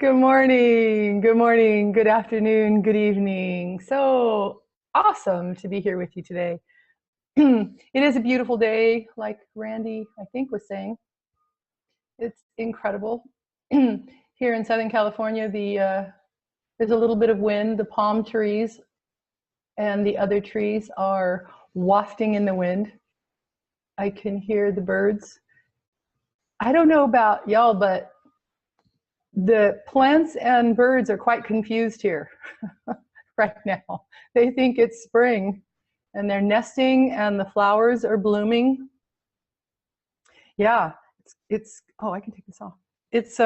Good morning, good afternoon, good evening. So awesome to be here with you today. It is a beautiful day, like Randy, I think, was saying. It's incredible. Here in Southern California, there's a little bit of wind. The palm trees and the other trees are wafting in the wind. I can hear the birds. I don't know about y'all, but the plants and birds are quite confused here right now. They think it's spring and they're nesting and the flowers are blooming. Yeah, oh, I can take this off. It's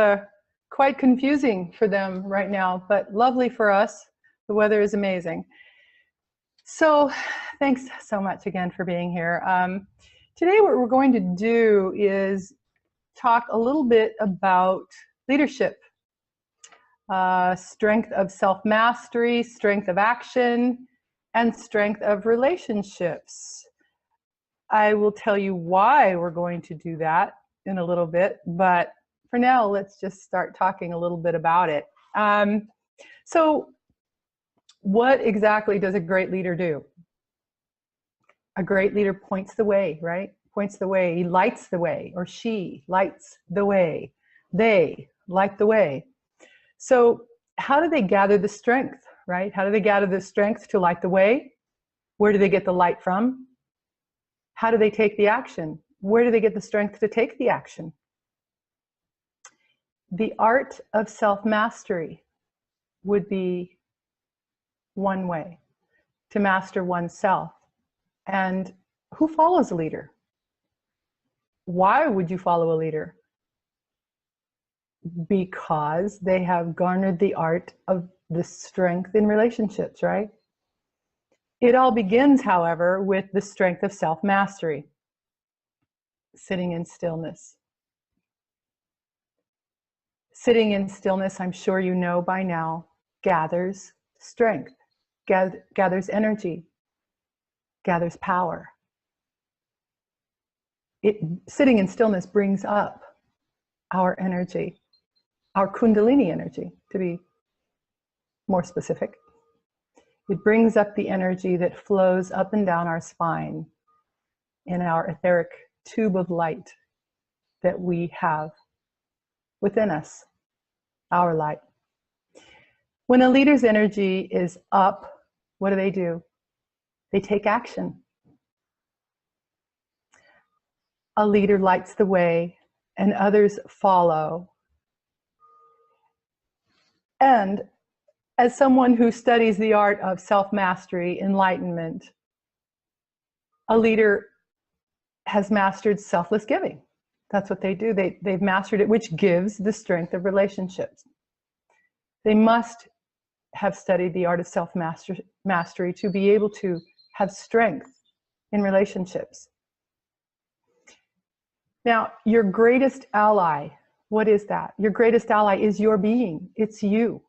quite confusing for them right now, but lovely for us. The weather is amazing. So thanks so much again for being here. Today what we're going to do is talk a little bit about leadership. Strength of self-mastery, strength of action, and strength of relationships. I will tell you why we're going to do that in a little bit, but for now, let's just start talking a little bit about it. So what exactly does a great leader do? A great leader points the way, right? Points the way, he lights the way, or she lights the way. They light the way. So how do they gather the strength, right? How do they gather the strength to light the way? Where do they get the light from? How do they take the action? Where do they get the strength to take the action? The art of self-mastery would be one way to master oneself. And who follows a leader? Why would you follow a leader? Because they have garnered the art of the strength in relationships, right? It all begins, however, with the strength of self-mastery, sitting in stillness. Sitting in stillness, I'm sure you know by now, gathers strength, gathers energy, gathers power. Sitting in stillness brings up our energy, our Kundalini energy, to be more specific. It brings up the energy that flows up and down our spine in our etheric tube of light that we have within us, our light. When a leader's energy is up, what do? They take action. A leader lights the way and others follow. And as someone who studies the art of self-mastery, enlightenment, a leader has mastered selfless giving. That's what they do. They've mastered it, which gives the strength of relationships. They must have studied the art of self-mastery to be able to have strength in relationships. Now, your greatest ally, what is that? Your greatest ally is your being. It's you.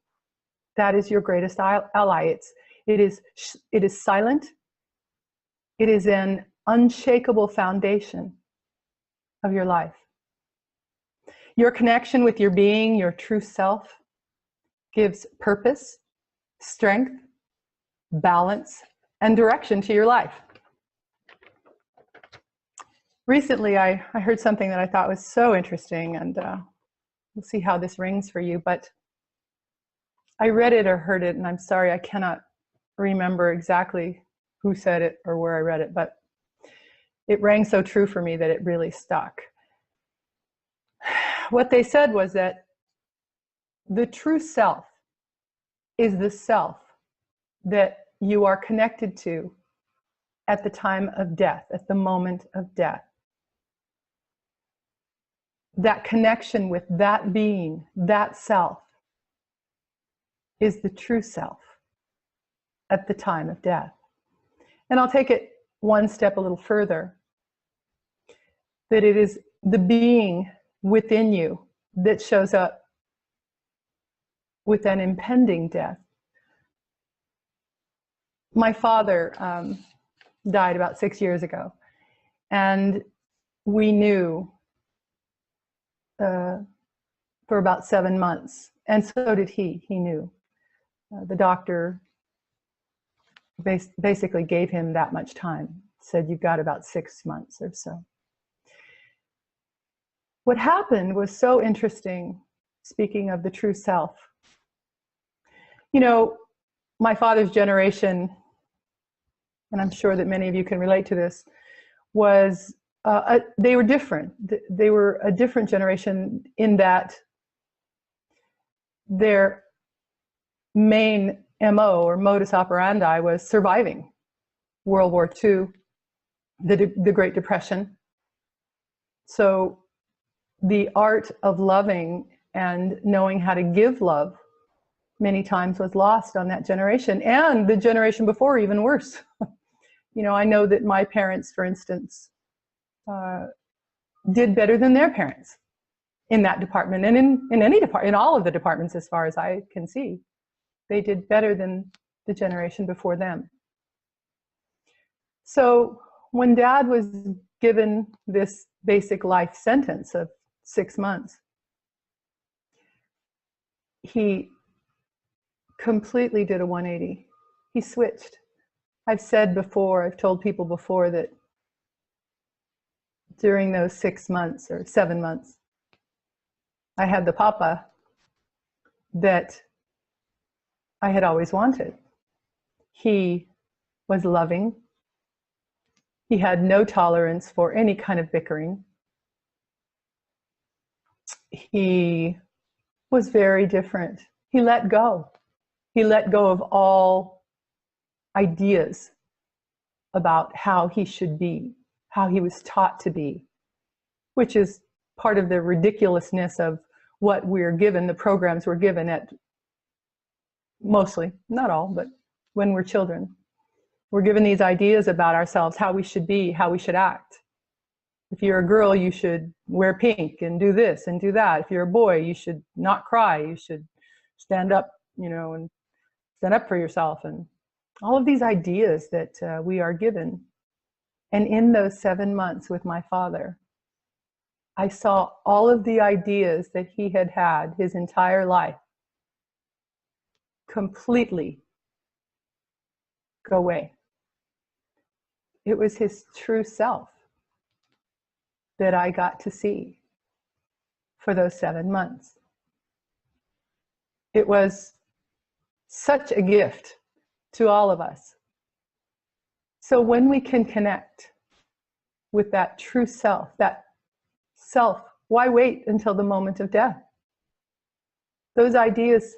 That is your greatest ally. It is silent. It is an unshakable foundation of your life. Your connection with your being, your true self, gives purpose, strength, balance, and direction to your life. Recently, I heard something that I thought was so interesting, and we'll see how this rings for you, but I read it or heard it, and I'm sorry, I cannot remember exactly who said it or where I read it, but it rang so true for me that it really stuck. What they said was that the true self is the self that you are connected to at the time of death, at the moment of death. That connection with that being, that self, is the true self at the time of death. And I'll take it one step a little further, that it is the being within you that shows up with an impending death. My father died about 6 years ago, and we knew for about 7 months. And so did he. He knew. The doctor basically gave him that much time, said you've got about 6 months or so. What happened was so interesting, speaking of the true self. You know, my father's generation, and I'm sure that many of you can relate to this, was they were different. They were a different generation in that their main MO or modus operandi was surviving World War II, the Great Depression. So the art of loving and knowing how to give love many times was lost on that generation, and the generation before, even worse. You know, I know that my parents, for instance, did better than their parents in that department, and in any department, in all of the departments, as far as I can see, they did better than the generation before them. So when Dad was given this basic life sentence of 6 months, he completely did a 180. He switched. I've said before, I've told people before that during those 6 months or 7 months, I had the papa that I had always wanted. He was loving. He had no tolerance for any kind of bickering. He was very different. He let go. He let go of all ideas about how he should be, how he was taught to be, which is part of the ridiculousness of what we're given, the programs we're given at mostly, not all, but when we're children. We're given these ideas about ourselves, how we should be, how we should act. If you're a girl, you should wear pink and do this and do that. If you're a boy, you should not cry. You should stand up, you know, and stand up for yourself. And all of these ideas that we are given. And in those 7 months with my father, I saw all of the ideas that he had had his entire life completely go away. It was his true self that I got to see for those 7 months. It was such a gift to all of us. So when we can connect with that true self, why wait until the moment of death? Those ideas,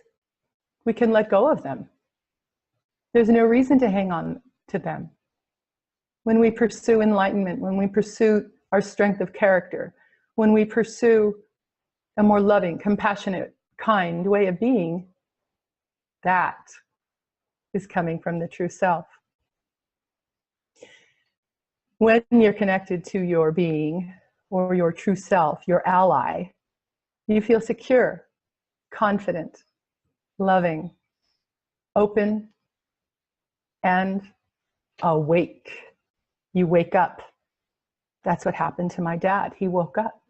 we can let go of them. There's no reason to hang on to them. When we pursue enlightenment, when we pursue our strength of character, when we pursue a more loving, compassionate, kind way of being, that is coming from the true self. When you're connected to your being or your true self, your ally, you feel secure, confident, loving, open, and awake. You wake up. That's what happened to my dad. He woke up.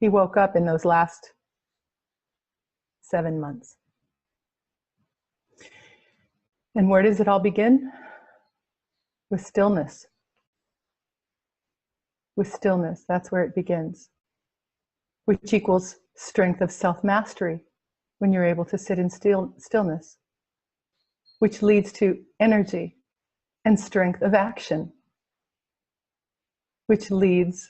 He woke up in those last 7 months. And where does it all begin? With stillness. With stillness, that's where it begins. Which equals strength of self-mastery when you're able to sit in stillness. Which leads to energy and strength of action. Which leads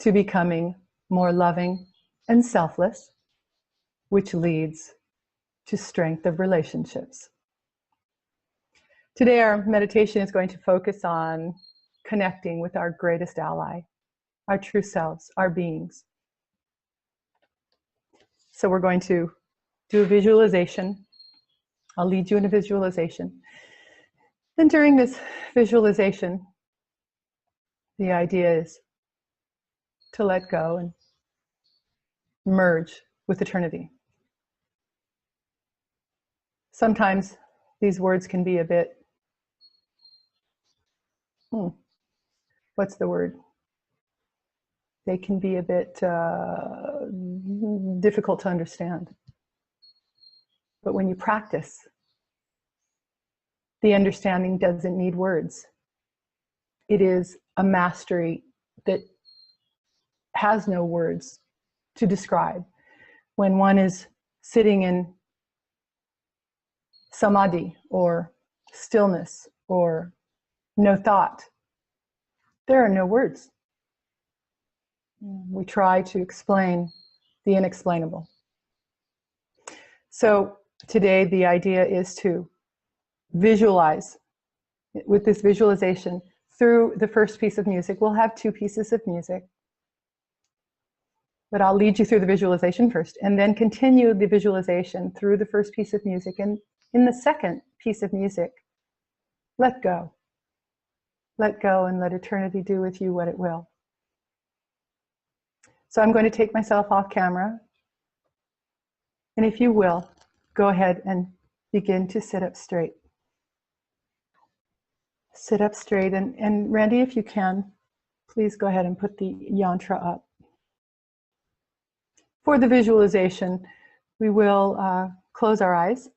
to becoming more loving and selfless. Which leads to strength of relationships. Today our meditation is going to focus on connecting with our greatest ally, our true selves, our beings. So we're going to do a visualization. I'll lead you in a visualization. And during this visualization, the idea is to let go and merge with eternity. Sometimes these words can be a bit, what's the word? They can be a bit difficult to understand. But when you practice, the understanding doesn't need words. It is a mastery that has no words to describe. When one is sitting in samadhi or stillness or no thought, there are no words. We try to explain the inexplainable. So today the idea is to visualize. With this visualization through the first piece of music, we'll have 2 pieces of music. But I'll lead you through the visualization first and then continue the visualization through the first piece of music. And in the second piece of music, let go. Let go and let eternity do with you what it will. So I'm going to take myself off camera. And if you will, go ahead and begin to sit up straight. Sit up straight. And Randy, if you can, please go ahead and put the yantra up. For the visualization, we will close our eyes.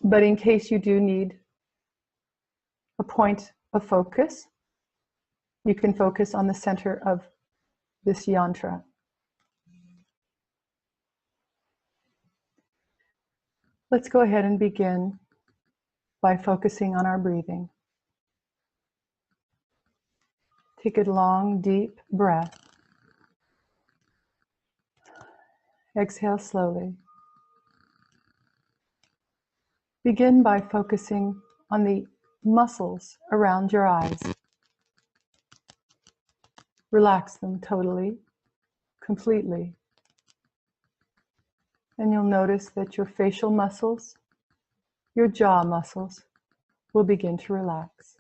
But in case you do need a point of focus, you can focus on the center of this yantra. Let's go ahead and begin by focusing on our breathing. Take a long, deep breath. Exhale slowly. Begin by focusing on the muscles around your eyes. Relax them totally, completely. And you'll notice that your facial muscles, your jaw muscles, will begin to relax.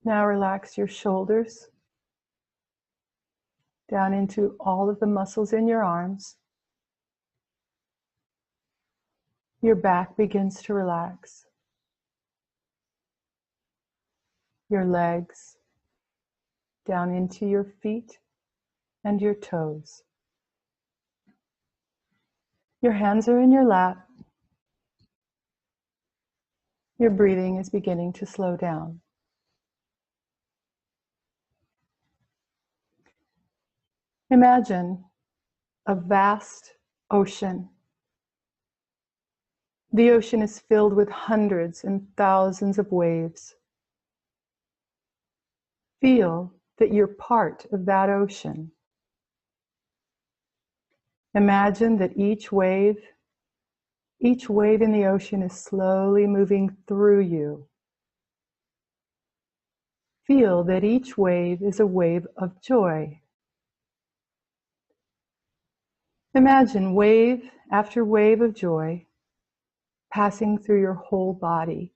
Now relax your shoulders down into all of the muscles in your arms. Your back begins to relax. Your legs down into your feet and your toes. Your hands are in your lap. Your breathing is beginning to slow down. Imagine a vast ocean. The ocean is filled with hundreds and thousands of waves. Feel that you're part of that ocean. Imagine that each wave in the ocean is slowly moving through you. Feel that each wave is a wave of joy. Imagine wave after wave of joy passing through your whole body.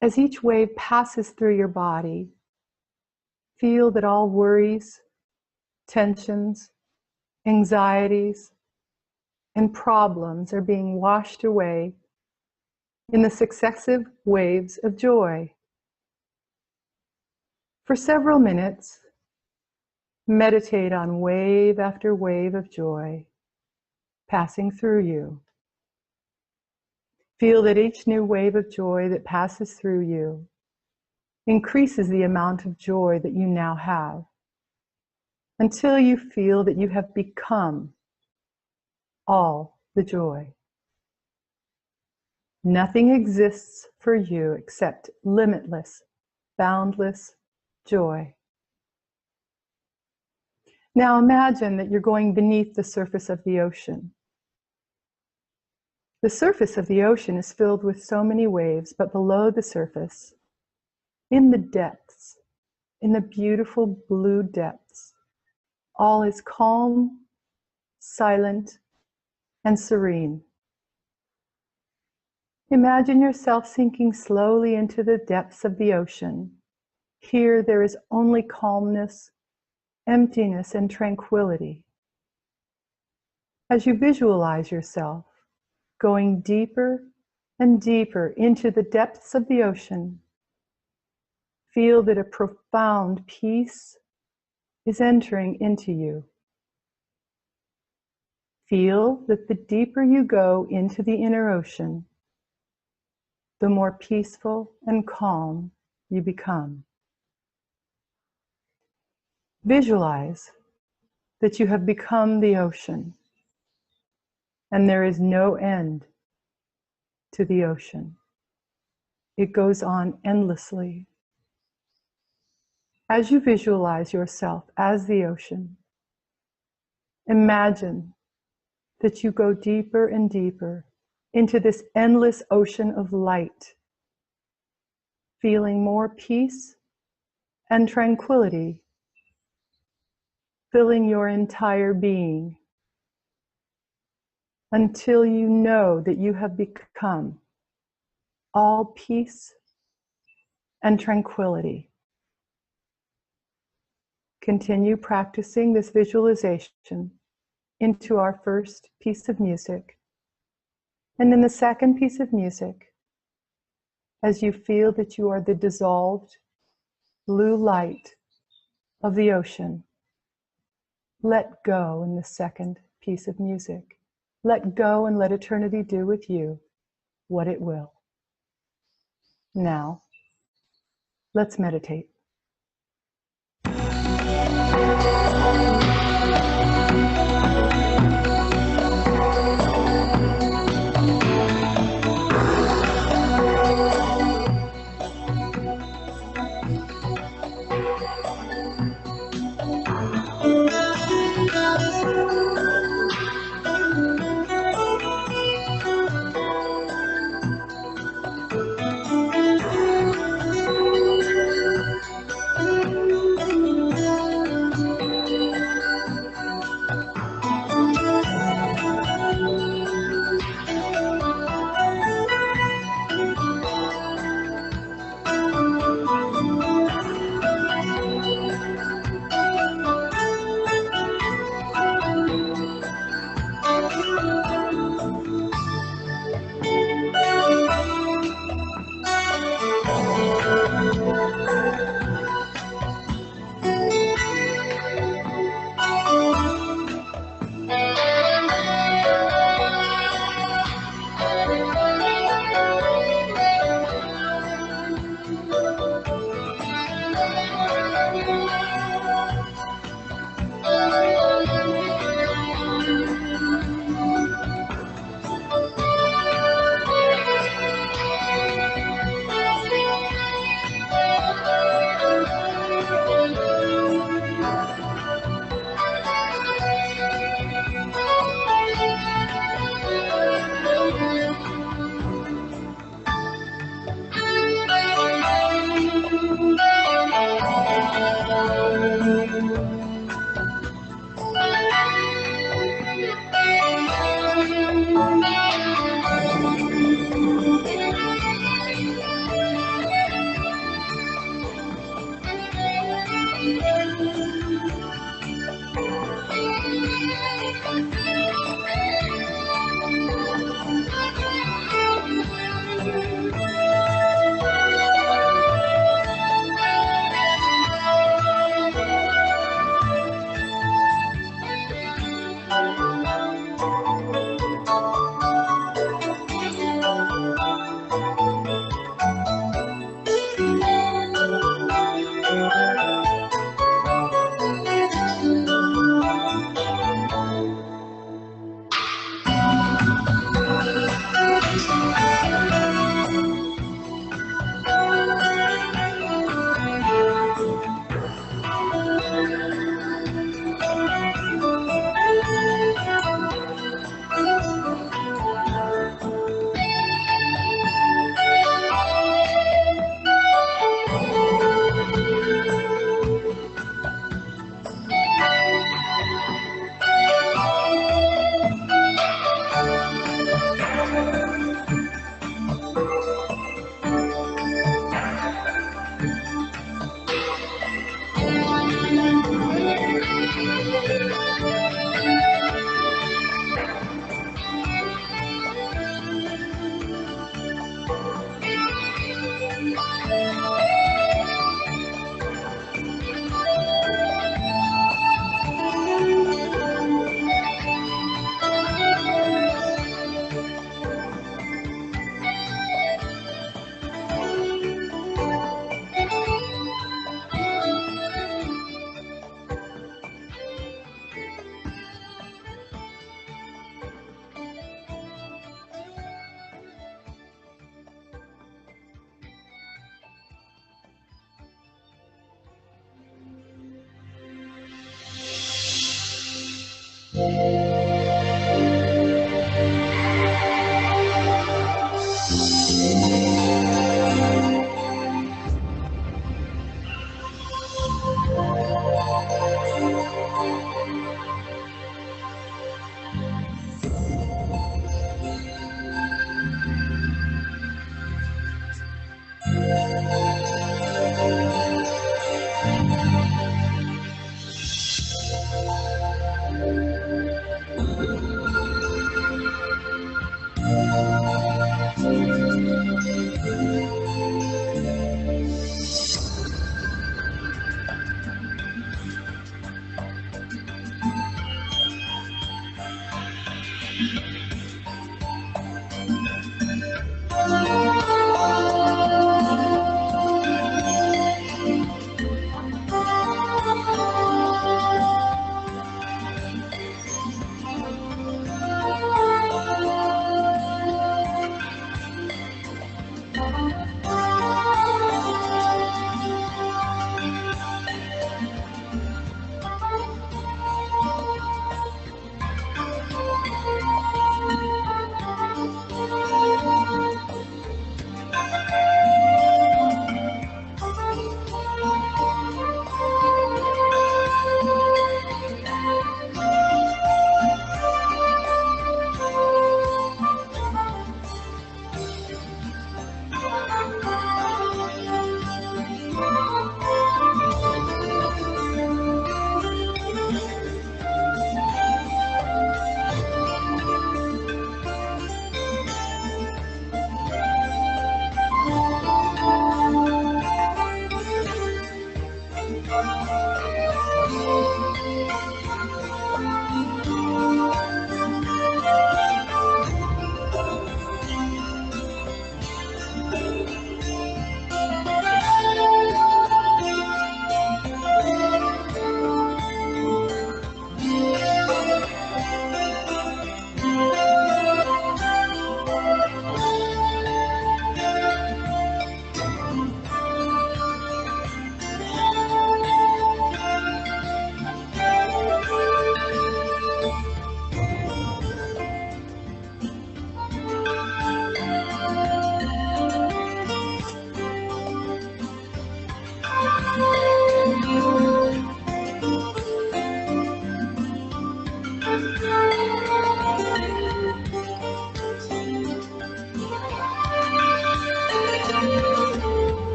As each wave passes through your body, feel that all worries, tensions, anxieties, and problems are being washed away in the successive waves of joy. For several minutes, meditate on wave after wave of joy passing through you. Feel that each new wave of joy that passes through you increases the amount of joy that you now have, until you feel that you have become all the joy. Nothing exists for you except limitless, boundless joy. Now imagine that you're going beneath the surface of the ocean. The surface of the ocean is filled with so many waves, but below the surface, in the depths, in the beautiful blue depths, all is calm, silent, and serene. Imagine yourself sinking slowly into the depths of the ocean. Here there is only calmness, emptiness, and tranquility. As you visualize yourself going deeper and deeper into the depths of the ocean, feel that a profound peace is entering into you. Feel that the deeper you go into the inner ocean, the more peaceful and calm you become. Visualize that you have become the ocean, and there is no end to the ocean. It goes on endlessly. As you visualize yourself as the ocean, imagine that you go deeper and deeper into this endless ocean of light, feeling more peace and tranquility filling your entire being, until you know that you have become all peace and tranquility. Continue practicing this visualization into our first piece of music. And in the second piece of music, as you feel that you are the dissolved blue light of the ocean, let go in the second piece of music. Let go and let eternity do with you what it will. Now, let's meditate.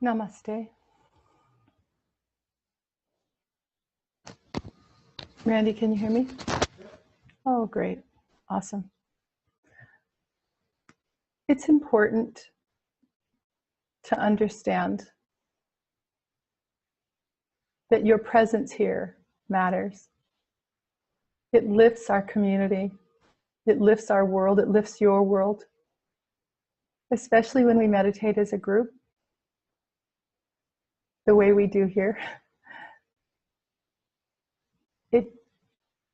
Namaste. Randy, can you hear me? Oh, great. Awesome. It's important to understand that your presence here matters. It lifts our community. It lifts our world. It lifts your world. Especially when we meditate as a group, the way we do here. It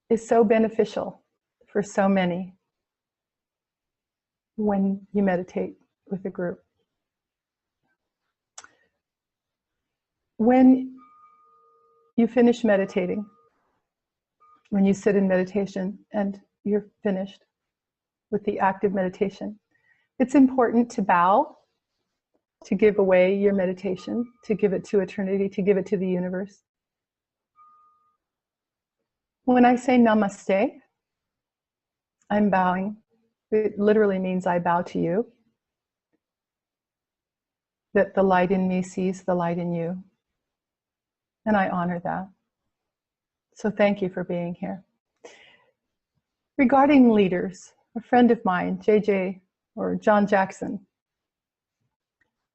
is so beneficial for so many when you meditate with a group. When you finish meditating, when you sit in meditation and you're finished with the active meditation, it's important to bow, to give away your meditation, to give it to eternity, to give it to the universe. When I say namaste, I'm bowing. It literally means I bow to you, that the light in me sees the light in you. And I honor that. So thank you for being here. Regarding leaders, a friend of mine, JJ or John Jackson,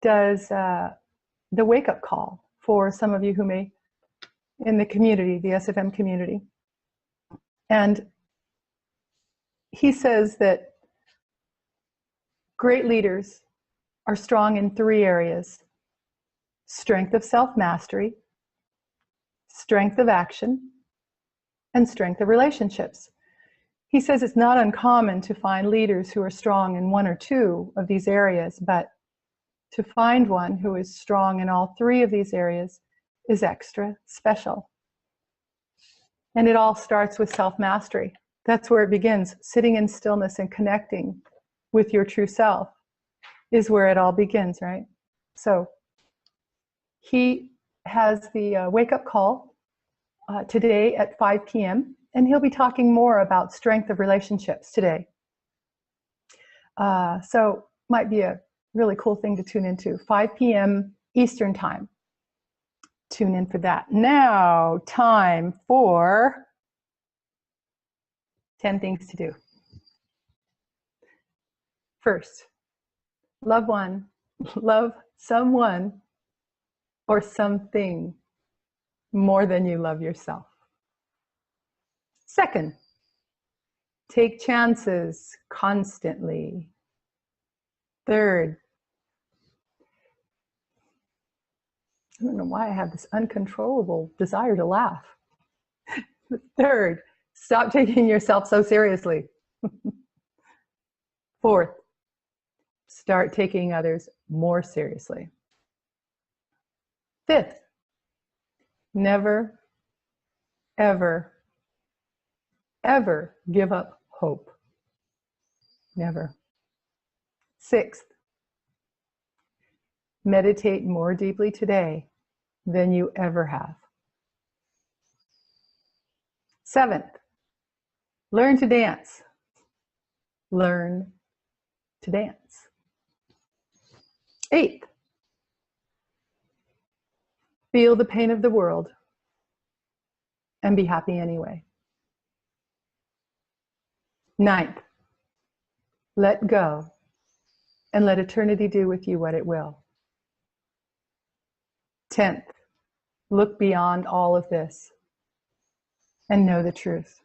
does the wake-up call for some of you who may, in the community, the SFM community. And he says that great leaders are strong in 3 areas: strength of self-mastery, strength of action, and strength of relationships. He says it's not uncommon to find leaders who are strong in 1 or 2 of these areas, but to find one who is strong in all 3 of these areas is extra special. And it all starts with self-mastery. That's where it begins. Sitting in stillness and connecting with your true self is where it all begins, right? So he has the wake-up call today at 5 p.m. and he'll be talking more about strength of relationships today. So might be a really cool thing to tune into. 5 p.m. Eastern time. Tune in for that. Now, time for 10 things to do. First, love someone or something more than you love yourself. Second, take chances constantly. Third, I don't know why I have this uncontrollable desire to laugh. Third, stop taking yourself so seriously. Fourth, start taking others more seriously. Fifth, never, ever, ever give up hope. Never. Sixth, meditate more deeply today than you ever have. Seventh, learn to dance. Learn to dance. Eighth, feel the pain of the world and be happy anyway. Ninth, let go and let eternity do with you what it will. 10th, look beyond all of this and know the truth.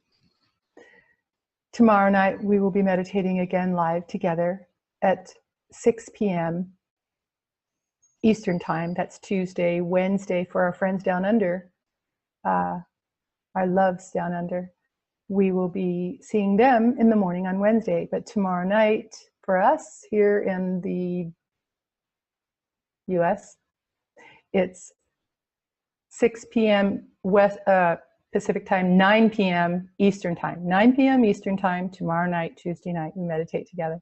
Tomorrow night, we will be meditating again live together at 6 p.m. Eastern time. That's Tuesday, Wednesday for our friends down under, our loves down under. We will be seeing them in the morning on Wednesday, but tomorrow night for us here in the US, it's 6 p.m. West Pacific time, 9 p.m. Eastern time. 9 p.m. Eastern time tomorrow night, Tuesday night, we meditate together.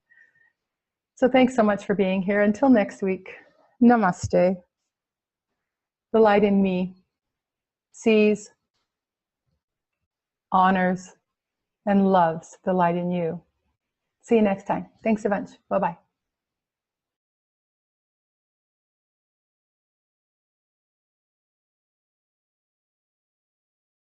So thanks so much for being here. Until next week, namaste. The light in me sees, honors, and loves the light in you. See you next time. Thanks a bunch. Bye-bye.